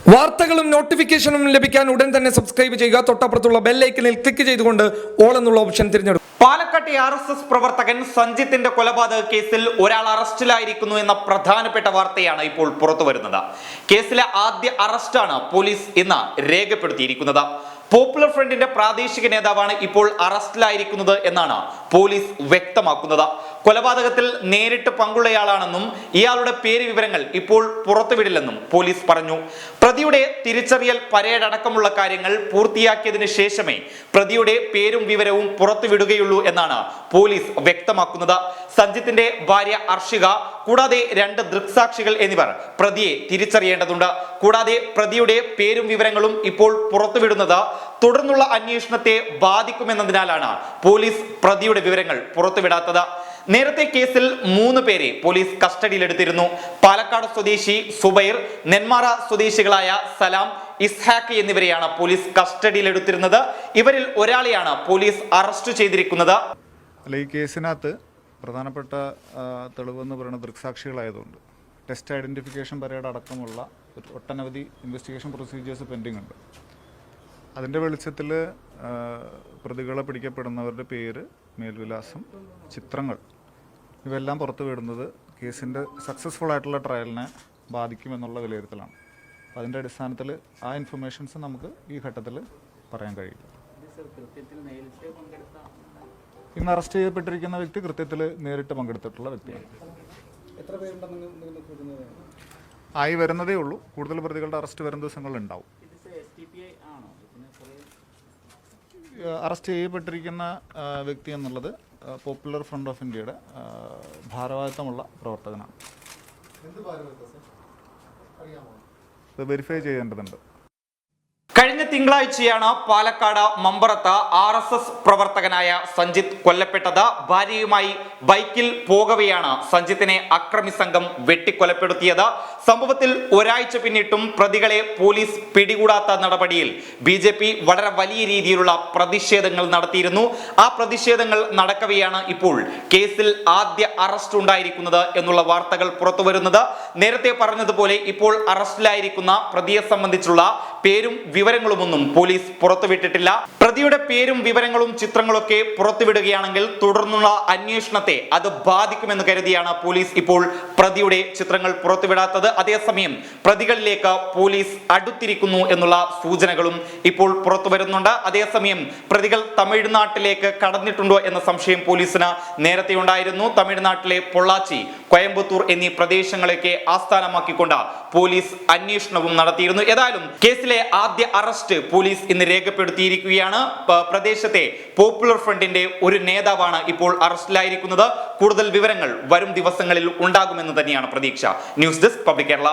വാർത്തകളും നോട്ടിഫിക്കേഷനും ലഭിക്കാൻ ഉടൻ തന്നെ സബ്സ്ക്രൈബ് ചെയ്യുക. തൊട്ടപ്പുറത്തുള്ള ബെൽ ഐക്കണിൽ ക്ലിക്ക് ചെയ്തുകൊണ്ട് ഓൾ എന്നുള്ള ഓപ്ഷൻ തിരഞ്ഞെടുക്കും. പാലക്കാട്ടെ RSS പ്രവർത്തകൻ സഞ്ജിത്തിന്റെ കൊലപാതക കേസിൽ ഒരാൾ അറസ്റ്റിലായിരിക്കുന്നു എന്ന പ്രധാനപ്പെട്ട വാർത്തയാണ് ഇപ്പോൾ പുറത്തു വരുന്നത്. കേസിലെ ആദ്യ അറസ്റ്റാണ് പോലീസ് ഇന്ന് രേഖപ്പെടുത്തിയിരിക്കുന്നത്. പോപ്പുലർ ഫ്രണ്ടിന്റെ പ്രാദേശിക നേതാവാണ് ഇപ്പോൾ അറസ്റ്റിലായിരിക്കുന്നത് എന്നാണ് പോലീസ് വ്യക്തമാക്കുന്നത്. കൊലപാതകത്തിൽ നേരിട്ട് പങ്കുള്ളയാളാണെന്നും ഇയാളുടെ പേര് വിവരങ്ങൾ ഇപ്പോൾ പുറത്തുവിടില്ലെന്നും പോലീസ് പറഞ്ഞു. പ്രതിയുടെ തിരിച്ചറിയൽ പരേഡ് അടക്കമുള്ള കാര്യങ്ങൾ പൂർത്തിയാക്കിയതിനു ശേഷമേ പ്രതിയുടെ പേരും വിവരവും പുറത്തുവിടുകയുള്ളൂ എന്നാണ് പോലീസ് വ്യക്തമാക്കുന്നത്. സഞ്ജിത്തിന്റെ ഭാര്യ അർഷിക കൂടാതെ 2 ദൃക്സാക്ഷികൾ എന്നിവർ പ്രതിയെ തിരിച്ചറിയേണ്ടതുണ്ട്. കൂടാതെ പ്രതിയുടെ പേരും വിവരങ്ങളും ഇപ്പോൾ പുറത്തുവിടുന്നത് തുടർന്നുള്ള അന്വേഷണത്തെ ബാധിക്കുമെന്നതിനാലാണ് പോലീസ് പ്രതിയുടെ വിവരങ്ങൾ പുറത്തുവിടാത്തത്. നേരത്തെ കേസിൽ 3 പേരെ പോലീസ് കസ്റ്റഡിയിലെടുത്തിരുന്നു. പാലക്കാട് സ്വദേശി സുബൈർ, നെന്മാറ സ്വദേശികളായ സലാം, ഇസ്ഹാഖ് എന്നിവരെയാണ് പോലീസ് കസ്റ്റഡിയിലെടുത്തിരുന്നത്. ഇവരിൽ ഒരാളെയാണ് പോലീസ് അറസ്റ്റ് ചെയ്തിരിക്കുന്നത്. ഈ കേസിനകത്ത് പ്രധാനപ്പെട്ട തെളിവെന്ന് പറയുന്നത് ദൃക്സാക്ഷികളായതുകൊണ്ട് ടെസ്റ്റ് ഐഡൻറ്റിഫിക്കേഷൻ പരേഡ് അടക്കമുള്ള ഒട്ടനവധി ഇൻവെസ്റ്റിഗേഷൻ പ്രൊസീജിയേഴ്സ് പെൻഡിങ് ഉണ്ട്. അതിൻ്റെ വെളിച്ചത്തിൽ പ്രതികളെ പിടിക്കപ്പെടുന്നവരുടെ പേര്, മേൽവിലാസം, ചിത്രങ്ങൾ ഇവയെല്ലാം പുറത്തു വിടുന്നത് കേസിൻ്റെ സക്സസ്ഫുൾ ആയിട്ടുള്ള ട്രയലിനെ ബാധിക്കുമെന്നുള്ള വിലയിരുത്തലാണ്. അതിൻ്റെ അടിസ്ഥാനത്തിൽ ആ ഇൻഫർമേഷൻസ് നമുക്ക് ഈ ഘട്ടത്തിൽ പറയാൻ കഴിയില്ല. ഇന്ന് അറസ്റ്റ് ചെയ്യപ്പെട്ടിരിക്കുന്ന വ്യക്തി കൃത്യത്തിൽ നേരിട്ട് പങ്കെടുത്തിട്ടുള്ള വ്യക്തിയാണ്. ആയി വരുന്നതേ ഉള്ളൂ. കൂടുതൽ പ്രതികളുടെ അറസ്റ്റ് വരും ദിവസങ്ങളിൽ ഉണ്ടാവും. അറസ്റ്റ് ചെയ്യപ്പെട്ടിരിക്കുന്ന വ്യക്തി എന്നുള്ളത് പോപ്പുലർ ഫ്രണ്ട് ഓഫ് ഇന്ത്യയുടെ ഭാരവാഹിത്വമുള്ള പ്രവർത്തകനാണ്. ഇത് വെരിഫൈ ചെയ്യേണ്ടതുണ്ട്. കഴിഞ്ഞ തിങ്കളാഴ്ചയാണ് പാലക്കാട് മമ്പറത്ത് RSS പ്രവർത്തകനായ സഞ്ജിത്ത് കൊല്ലപ്പെട്ടത്. ഭാര്യയുമായി ബൈക്കിൽ പോകവെയാണ് സഞ്ജിത്തിനെ അക്രമി സംഘം വെട്ടിക്കൊലപ്പെടുത്തിയത്. സംഭവത്തിൽ ഒരാഴ്ച പിന്നിട്ടും പ്രതികളെ പോലീസ് പിടികൂടാത്ത നടപടിയിൽ BJP വളരെ വലിയ രീതിയിലുള്ള പ്രതിഷേധങ്ങൾ നടത്തിയിരുന്നു. ആ പ്രതിഷേധങ്ങൾ നടക്കവെയാണ് ഇപ്പോൾ കേസിൽ ആദ്യ അറസ്റ്റ് ഉണ്ടായിരിക്കുന്നത് എന്നുള്ള വാർത്തകൾ പുറത്തു വരുന്നത്. നേരത്തെ പറഞ്ഞതുപോലെ ഇപ്പോൾ അറസ്റ്റിലായിരിക്കുന്ന പ്രതിയെ സംബന്ധിച്ചുള്ള പേരും വിവരങ്ങളുമൊന്നും പോലീസ് പുറത്തുവിട്ടിട്ടില്ല. പ്രതിയുടെ പേരും വിവരങ്ങളും ചിത്രങ്ങളൊക്കെ പുറത്തുവിടുകയാണെങ്കിൽ തുടർന്നുള്ള അന്വേഷണത്തെ അത് ബാധിക്കുമെന്ന് കരുതിയാണ് പോലീസ് ഇപ്പോൾ പ്രതിയുടെ ചിത്രങ്ങൾ പുറത്തുവിടാത്തത്. അതേസമയം പ്രതികളിലേക്ക് പോലീസ് അടുത്തിരിക്കുന്നു എന്നുള്ള സൂചനകളും ഇപ്പോൾ പുറത്തു വരുന്നുണ്ട്. അതേസമയം പ്രതികൾ തമിഴ്നാട്ടിലേക്ക് കടന്നിട്ടുണ്ടോ എന്ന സംശയം പോലീസിന് നേരത്തെ ഉണ്ടായിരുന്നു. തമിഴ്നാട്ടിലെ പൊള്ളാച്ചി, കോയമ്പത്തൂർ എന്നീ പ്രദേശങ്ങളൊക്കെ ആസ്ഥാനമാക്കിക്കൊണ്ട് പോലീസ് അന്വേഷണവും നടത്തിയിരുന്നു. ഏതായാലും കേസിലെ ആദ്യ അറസ്റ്റ് പോലീസ് ഇന്ന് രേഖപ്പെടുത്തിയിരിക്കുകയാണ്. പ്രദേശത്തെ പോപ്പുലർ ഫ്രണ്ടിന്റെ ഒരു നേതാവാണ് ഇപ്പോൾ അറസ്റ്റിലായിരിക്കുന്നത്. കൂടുതൽ വിവരങ്ങൾ വരും ദിവസങ്ങളിൽ ഉണ്ടാകുമെന്ന് തന്നെയാണ് പ്രതീക്ഷ. News desk public Kerala.